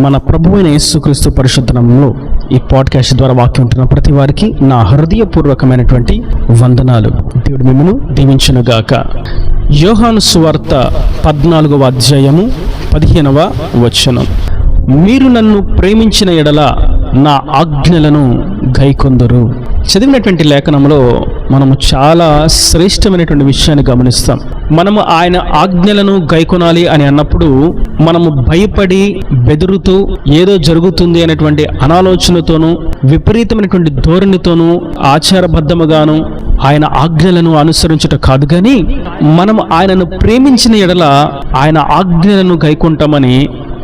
మన ప్రభువైన యేసుక్రీస్తు పరిశుద్ధ నామములో ఈ పాడ్కాస్ట్ ద్వారా వాక్యం ఉంటున్న ప్రతి వారికి నా హృదయపూర్వకమైనటువంటి వందనాలు. దేవుడు మిమ్మల్ని దీవించునుగాక. యోహాను సువార్త 14వ అధ్యాయము 15వ వచనం. మీరు నన్ను ప్రేమించిన ఎడల నా ఆజ్ఞలను గైకొందురు. చదివినటువంటి లేఖనంలో మనము చాలా శ్రేష్టమైనటువంటి విషయాన్ని గమనిస్తాం. మనము ఆయన ఆజ్ఞలను గైకొనాలి అని అన్నప్పుడు మనము భయపడి బెదురుతూ ఏదో జరుగుతుంది అనేటువంటి అనాలోచనతోనూ విపరీతమైనటువంటి ధోరణితోనూ ఆచారబద్ధముగాను ఆయన ఆజ్ఞలను అనుసరించుట కాదు, కానీ మనము ఆయనను ప్రేమించిన ఎడల ఆయన ఆజ్ఞలను గైకొంటామని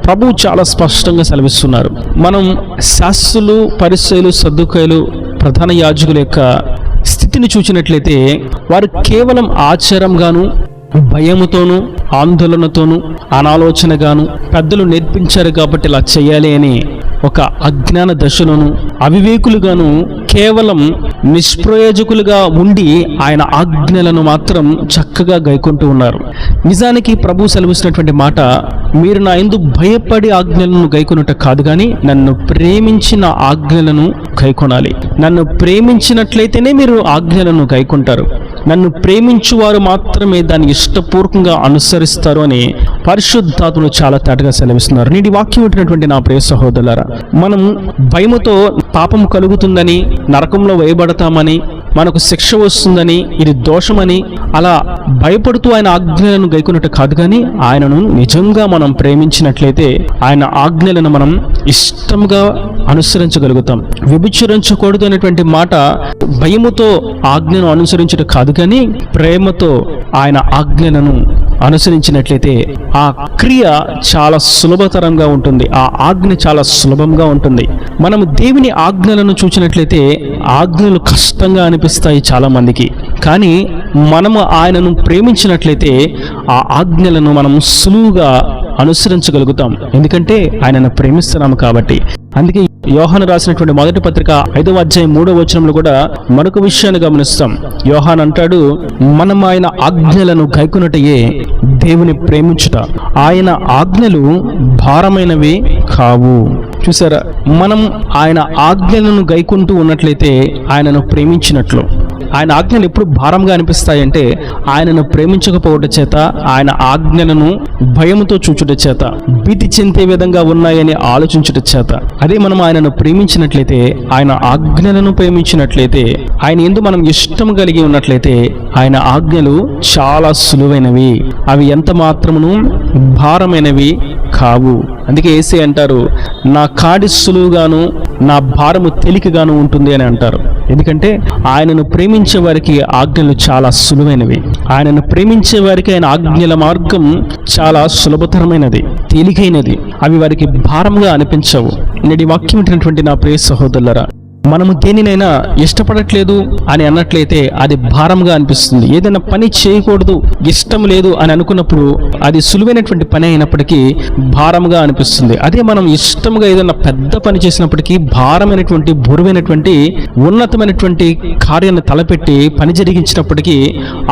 ప్రభువు చాలా స్పష్టంగా సెలవిస్తున్నారు. మనం శాస్త్రులు, పరిసయ్యులు, సద్దుకాయులు, ప్రధాన యాజకుల యొక్క స్థితిని చూసినట్లయితే వారు కేవలం ఆచారంగాను, భయముతోనూ, ఆందోళనతోనూ, అనాలోచనగాను పెద్దలు నేర్పించారు కాబట్టి ఇలా చేయాలి అని ఒక అజ్ఞాన దశలోను, అవివేకులుగాను, కేవలం నిష్ప్రయోజకులుగా ఉండి ఆయన ఆజ్ఞలను మాత్రం చక్కగా గైకొంటూ ఉన్నారు. నిజానికి ప్రభు సెలవిస్తున్నటువంటి మాట, మీరు నా యందు భయపడి ఆజ్ఞలను గైకొనుట కాదు, కానీ నన్ను ప్రేమించిన ఆజ్ఞలను గైకొనాలి. నన్ను ప్రేమించినట్లయితేనే మీరు ఆజ్ఞలను గైకొంటారు. నన్ను ప్రేమించువారు మాత్రమే దాన్ని ఇష్టపూర్వకంగా అనుసరిస్తారు అని పరిశుద్ధాత్ముడు చాలా తేటగా సెలవిస్తున్నారు. నేటి వాక్యం ఉంటున్నటువంటి నా ప్రియ సహోదరులారా, మనం భయముతో పాపం కలుగుతుందని, నరకంలో వేయబడతామని, మనకు శిక్ష వస్తుందని, ఇది దోషమని అలా భయపడుతూ ఆయన ఆజ్ఞలను గైకొనుట కాదు, కానీ ఆయనను నిజంగా మనం ప్రేమించినట్లయితే ఆయన ఆజ్ఞలను మనం ఇష్టంగా అనుసరించగలుగుతాం. వ్యభిచరించకూడదు అనేటువంటి మాట భయముతో ఆజ్ఞను అనుసరించడం కాదు, కానీ ప్రేమతో ఆయన ఆజ్ఞలను అనుసరించినట్లయితే ఆ క్రియ చాలా సులభతరంగా ఉంటుంది. ఆ ఆజ్ఞ చాలా సులభంగా ఉంటుంది. మనము దేవుని ఆజ్ఞలను చూసినట్లయితే ఆజ్ఞలు కష్టంగా అనిపిస్తాయి చాలా మందికి, కానీ మనము ఆయనను ప్రేమించినట్లయితే ఆ ఆజ్ఞలను మనం సులువుగా అనుసరించగలుగుతాం. ఎందుకంటే ఆయనను ప్రేమిస్తున్నాము కాబట్టి. అందుకే యోహాను రాసినటువంటి మొదటి పత్రిక 5వ అధ్యాయం 3వ వచనంలో కూడా మరొక విషయాన్ని గమనిస్తాం. యోహాను అంటాడు, మనం ఆయన ఆజ్ఞలను గైకొనుటయే దేవుని ప్రేమించుట. ఆయన ఆజ్ఞలు భారమైనవి కావు. చూసారా, మనం ఆయన ఆజ్ఞలను గైకొంటూ ఉన్నట్లయితే ఆయనను ప్రేమించినట్లు. ఆయన ఆజ్ఞలు ఎప్పుడు భారంగా అనిపిస్తాయంటే ఆయనను ప్రేమించకపోవట చేత, ఆయన ఆజ్ఞలను భయముతో చూచుట చేత, భీతి చెందే విధంగా ఉన్నాయని ఆలోచించుట చేత. అదే మనం ఆయనను ప్రేమించినట్లయితే, ఆయన ఆజ్ఞలను ప్రేమించినట్లయితే, ఆయన యందు మనం ఇష్టం కలిగి ఉన్నట్లయితే ఆయన ఆజ్ఞలు చాలా సులువైనవి, అవి ఎంత మాత్రమును భారమైనవి కావు. అందుకే యేసే అంటారు, నా కాడి సులువుగాను నా భారము తేలికగాను ఉంటుంది అని అంటారు. ఎందుకంటే ఆయనను ప్రేమించే వారికి ఆజ్ఞలు చాలా సులువైనవి. ఆయనను ప్రేమించే వారికి ఆయన ఆజ్ఞల మార్గం చాలా సులభతరమైనది, తేలికైనది. అవి వారికి భారంగా అనిపించవు. నేటి వాక్యం వింటున్నటువంటి నా ప్రియ సహోదరులారా, మనము దేనినైనా ఇష్టపడట్లేదు అని అన్నట్లయితే అది భారంగా అనిపిస్తుంది. ఏదైనా పని చేయకూడదు, ఇష్టం లేదు అని అనుకున్నప్పుడు అది సులువైనటువంటి పని అయినప్పటికీ భారంగా అనిపిస్తుంది. అదే మనం ఇష్టంగా ఏదైనా పెద్ద పని చేసినప్పటికీ భారమైనటువంటి, బరువైనటువంటి, ఉన్నతమైనటువంటి కార్యాన్ని తలపెట్టి పని జరిగించినప్పటికీ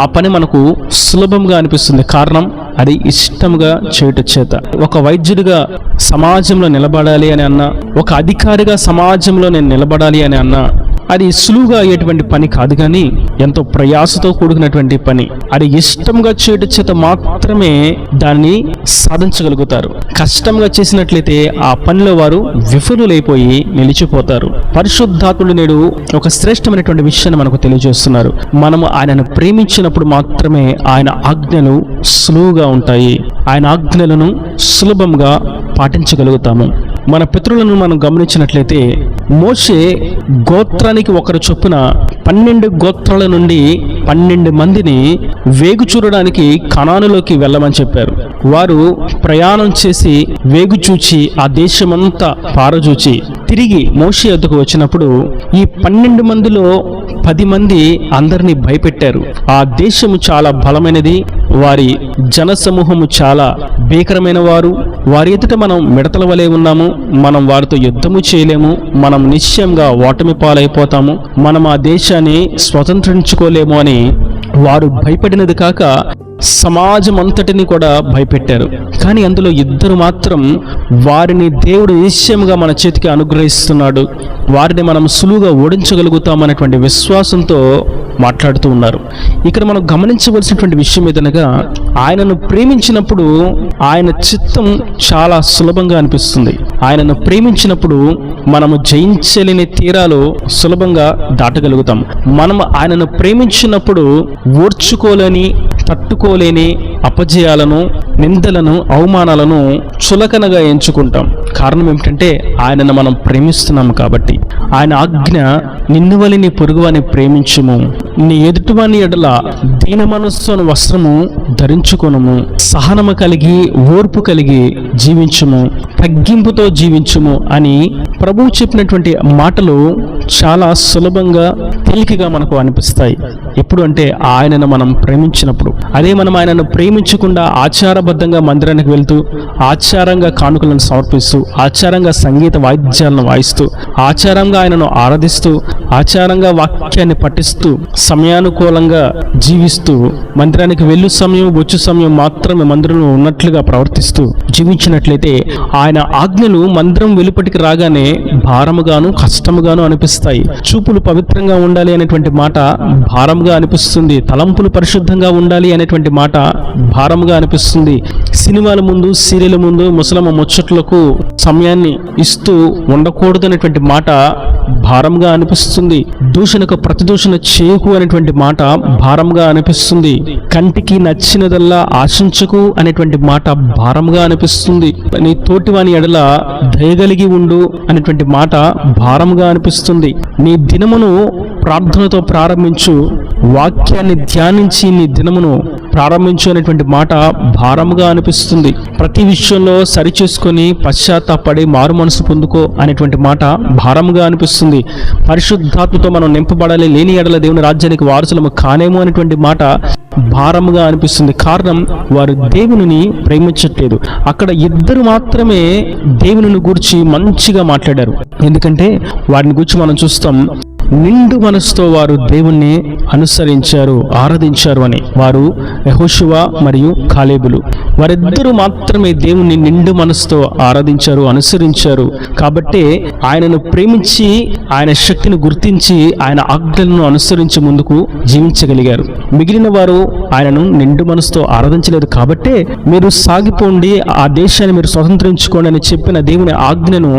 ఆ పని మనకు సులభంగా అనిపిస్తుంది. కారణం అది ఇష్టంగా చేయటం చేత. ఒక వైద్యుడిగా సమాజంలో నిలబడాలి అని అన్నా, ఒక అధికారిగా సమాజంలో నేను నిలబడాలి అని అన్నా, అది సులువుగా అయ్యేటువంటి పని కాదు, కానీ ఎంతో ప్రయాసతో కూడుకున్నటువంటి పని. అది ఇష్టంగా చేయటం చేత మాత్రమే దాన్ని సాధించగలుగుతారు. కష్టంగా చేసినట్లయితే ఆ పనిలో వారు విఫలులైపోయి నిలిచిపోతారు. పరిశుద్ధాత్ముడు నేడు ఒక శ్రేష్టమైనటువంటి విషయాన్ని మనకు తెలియజేస్తున్నారు. మనము ఆయనను ప్రేమించినప్పుడు మాత్రమే ఆయన ఆజ్ఞలు సులువుగా ఉంటాయి. ఆయన ఆజ్ఞలను సులభంగా పాటించగలుగుతాము. మన పితరులను మనం గమనించినట్లయితే మోషే గోత్రానికి ఒకరు చొప్పున 12 గోత్రాల నుండి 12 మందిని వేగు చూడడానికి కనానులోకి వెళ్ళమని చెప్పారు. వారు ప్రయాణం చేసి వేగు చూచి ఆ దేశమంతా పారజూచి తిరిగి మోషే వద్దకు వచ్చినప్పుడు ఈ 12 మందిలో 10 మంది అందరినీ భయపెట్టారు. ఆ దేశము చాలా బలమైనది, వారి జనసమూహము చాలా భీకరమైన వారు, వారి ఎదుట మనం మిడతల వలె ఉన్నాము, మనం వారితో యుద్ధము చేయలేము, మనం నిశ్చయంగా ఓటమి పాలైపోతాము, మనం ఆ దేశాన్ని స్వతంత్రించుకోలేము అని వారు భయపడినది కాక సమాజం అంతటిని కూడా భయపెట్టారు. కానీ అందులో ఇద్దరు మాత్రం వారిని దేవుడు నిశ్చయముగా మన చేతికి అనుగ్రహిస్తున్నాడు, వారిని మనం సులువుగా ఓడించగలుగుతామనేటువంటి విశ్వాసంతో మాట్లాడుతూ ఉన్నారు. ఇక్కడ మనం గమనించవలసినటువంటి విషయం ఏదనగా, ఆయనను ప్రేమించినప్పుడు ఆయన చిత్తం చాలా సులభంగా అనిపిస్తుంది. ఆయనను ప్రేమించినప్పుడు మనము జయించలేని తీరాలు సులభంగా దాటగలుగుతాం. మనం ఆయనను ప్రేమించినప్పుడు ఓర్చుకోలేని, తట్టుకోలేని అపజయాలను, నిందలను, అవమానాలను చులకనగా ఎంచుకుంటాం. కారణం ఏమిటంటే ఆయనను మనం ప్రేమిస్తున్నాము కాబట్టి. ఆయన ఆజ్ఞ, నిన్ను వలె నీ పొరుగువాని ప్రేమించుము, నీ ఎదుటివాని ఎడల దీన మనస్సును వస్త్రము ధరించుకొనుము, సహనము కలిగి ఓర్పు కలిగి జీవించుము, తగ్గింపుతో జీవించుము అని ప్రభువు చెప్పినటువంటి మాటలు చాలా సులభంగా, తేలికగా మనకు అనిపిస్తాయి. ఎప్పుడు అంటే ఆయనను మనం ప్రేమించినప్పుడు. అదే మనం ఆయనను ప్రేమించకుండా ఆచారబద్ధంగా మందిరానికి వెళ్తూ, ఆచారంగా కానుకలను సమర్పిస్తూ, ఆచారంగా సంగీత వాయిద్యాలను వాయిస్తూ, ఆచారంగా ఆయనను ఆరాధిస్తూ, ఆచారంగా వాక్యాన్ని పఠిస్తూ, సమయానుకూలంగా జీవిస్తూ, మందిరానికి వెళ్ళు సమయం వచ్చు సమయం మాత్రమే మందిరంలో ఉన్నట్లుగా ప్రవర్తిస్తూ జీవించినట్లయితే ఆయన ఆజ్ఞలు మందిరం వెలుపటికి రాగానే భారముగాను కష్టముగాను అనిపిస్తాయి. చూపులు పవిత్రంగా ఉండాలి అనేటువంటి మాట భారంగా అనిపిస్తుంది. తలంపులు పరిశుద్ధంగా ఉండాలి అనేటువంటి మాట భారంగా అనిపిస్తుంది. సినిమాల ముందు, సీరియల్ ముందు ముసలమ్మ ముచ్చట్లకు సమయాన్ని ఇస్తూ ఉండకూడదు అనేటువంటి మాట భారంగా అనిపిస్తుంది. దూషణకు ప్రతిదూషణ చేయకు అనేటువంటి మాట భారంగా అనిపిస్తుంది. కంటికి నచ్చినదల్లా ఆశించకు అనేటువంటి మాట భారంగా అనిపిస్తుంది. నీ తోటివాని ఎడల దయగలిగి ఉండు అనేటువంటి మాట భారంగా అనిపిస్తుంది. నీ దినమును ప్రార్థనతో ప్రారంభించు, వాక్యాన్ని ధ్యానించి నీ దినమును ప్రారంభించు అనేటువంటి మాట భారంగా అనిపిస్తుంది. ప్రతి విషయంలో సరిచేసుకొని పశ్చాత్తాపడి మారు మనసు పొందుకో అనేటువంటి మాట భారంగా అనిపిస్తుంది. పరిశుద్ధాత్మతో మనం నింపబడాలి, లేని ఎడల దేవుని రాజ్యానికి వారసులము కానేమో అనేటువంటి మాట భారముగా అనిపిస్తుంది. కారణం, వారు దేవునిని ప్రేమించట్లేదు. అక్కడ ఇద్దరు మాత్రమే దేవుని గురించి మంచిగా మాట్లాడారు. ఎందుకంటే వారిని గురించి మనం చూస్తాం, నిండు మనసుతో వారు దేవుణ్ణి అనుసరించారు, ఆరాధించారు అని. వారు యెహోషువ మరియు కాలేబులు. వారిద్దరూ మాత్రమే దేవుణ్ణి నిండు మనసుతో ఆరాధించారు, అనుసరించారు. కాబట్టే ఆయనను ప్రేమించి, ఆయన శక్తిని గుర్తించి, ఆయన ఆజ్ఞలను అనుసరించి ముందుకు జీవించగలిగారు. మిగిలిన వారు ఆయనను నిండు మనసుతో ఆరాధించలేదు. కాబట్టే మీరు సాగిపోండి, ఆ దేశాన్ని మీరు స్వతంత్రించుకోండి అని చెప్పిన దేవుని ఆజ్ఞను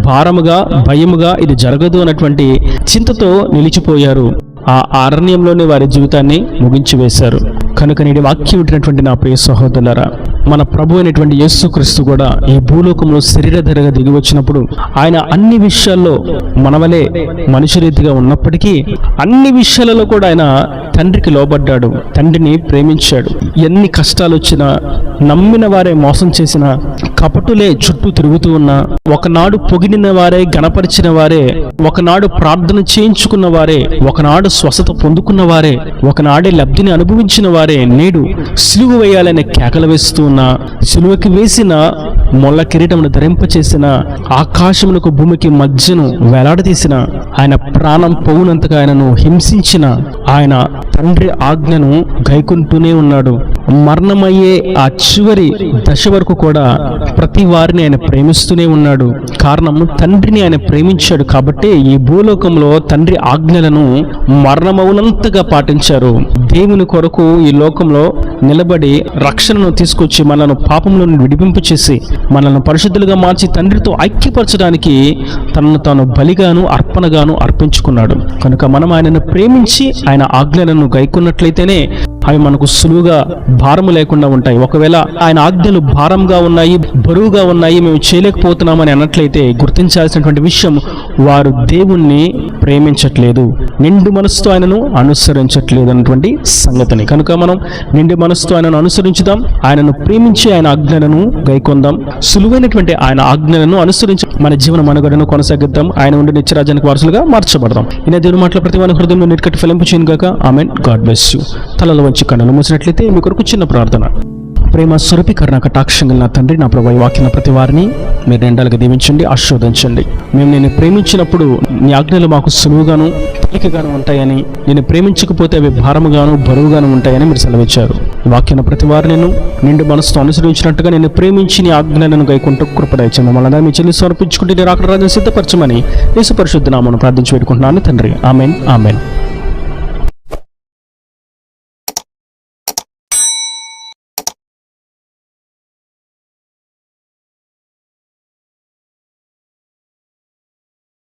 భారముగా, భయముగా ఇది జరగదు అన్నటువంటి చింతతో నిలిచిపోయారు. ఆ అరణ్యంలోనే వారి జీవితాన్ని ముగించి వేశారు. కనుక నేటి వాక్యం వింటున్నటువంటి నా ప్రియ సహోదరులారా, మన ప్రభు అయినటువంటి యేసుక్రీస్తు కూడా ఈ భూలోకంలో శరీరధరగా దిగి వచ్చినప్పుడు ఆయన అన్ని విషయాల్లో మనవలే మనిషి రీతిగా ఉన్నప్పటికీ అన్ని విషయాలలో కూడా ఆయన తండ్రికి లోబడ్డాడు, తండ్రిని ప్రేమించాడు. ఎన్ని కష్టాలు వచ్చినా, నమ్మిన వారే మోసం చేసిన, కపటులే చుట్టూ తిరుగుతూ ఉన్నా, ఒకనాడు పొగిడిన వారే, గణపరిచిన వారే, ఒకనాడు ప్రార్థన చేయించుకున్న వారే, ఒకనాడు స్వస్థత పొందుకున్న వారే, ఒకనాడే లబ్ధిని అనుభవించిన వారే నేడు సిలువ వేయాలనే కేకలు వేస్తూ ఉన్నా, సిలువకి వేసిన మొల్ల కిరీటమును ధరింపచేసిన, ఆకాశమునకు భూమికి మధ్యను వేలాడదీసిన, ఆయన ప్రాణం పోవునంతగా ఆయనను హింసించిన ఆయన తండ్రి ఆజ్ఞను గైకుంటూనే ఉన్నాడు. మరణమయ్యే ఆ చివరి దశ వరకు కూడా ప్రతి వారిని ఆయన ప్రేమిస్తూనే ఉన్నాడు. కారణం, తండ్రిని ఆయన ప్రేమించాడు కాబట్టి ఈ భూలోకంలో తండ్రి ఆజ్ఞలను మరణమవునంతగా పాటించారు. దేవుని కొరకు ఈ లోకంలో నిలబడి రక్షణను తీసుకొచ్చి మనల్ని పాపంలో విడిపింపు చేసి మనల్ని పరిశుద్ధులుగా మార్చి తండ్రితో ఐక్యపరచడానికి తనను తాను బలిగాను, అర్పణగాను అర్పించుకున్నాడు. కనుక మనం ఆయనను ప్రేమించి ఆయన ఆజ్ఞలను గైకున్నట్లయితేనే అవి మనకు సులువుగా భారము లేకుండా ఉంటాయి. ఒకవేళ ఆయన ఆజ్ఞలు భారంగా ఉన్నాయి, బరువుగా ఉన్నాయి, మేము చేయలేకపోతున్నామని అన్నట్లయితే గుర్తించాల్సినటువంటి విషయం, వారు దేవుణ్ణి ప్రేమించట్లేదు, నిండు మనసుతో ఆయనను అనుసరించట్లేదు అన్నటువంటి సంగతిని. కనుక మనం నిండు మనసుతో ఆయనను అనుసరించుదాం, ఆయనను ప్రేమించి ఆయన ఆజ్ఞలను గైకొందాం, సులువైనటువంటి ఆయన ఆజ్ఞలను అనుసరించి మన జీవన మనుగడను కొనసాగిద్దాం, ఆయన ఉండి నిత్యరాజ్యానికి వారసులుగా మార్చబడదాం. ఈయన దేవుని మాటల ప్రతి వాని హృదయంలో నిక్కటి ఫలింపు చేయను గాక. ఆమెన్. God bless you. తలలో వంచి కన్నులు మూసినట్లయితే మీ కొరకు చిన్న ప్రార్థన. ప్రేమ సురభి కరుణ కటాక్షంగా నా తండ్రి, నా ప్రభు, ఈ వాక్యం ప్రతి వారిని మీరు రెండాలుగా దీవించండి, ఆశీర్వదించండి. మేము నేను ప్రేమించినప్పుడు నీ ఆజ్ఞలు మాకు సులువుగాను తేలికగాను ఉంటాయని, నేను ప్రేమించకపోతే అవి భారముగాను బరువుగాను ఉంటాయని మీరు సెలవిచ్చారు. ఈ వాక్యాన్ని ప్రతి వారు నేను నిండు మనసుతో అనుసరించినట్టుగా నేను ప్రేమించి నీ ఆజ్ఞలను గైకుంటూ కృపదయచండి. మమ్మల్ని మీ చెల్లి సమర్పించుకుంటే నీ రాకడ రాజ్యం సిద్ధపరచమని యేసు పరిశుద్ధ నామమున ప్రార్థించి పెట్టుకుంటున్నాను తండ్రి. Amen, amen.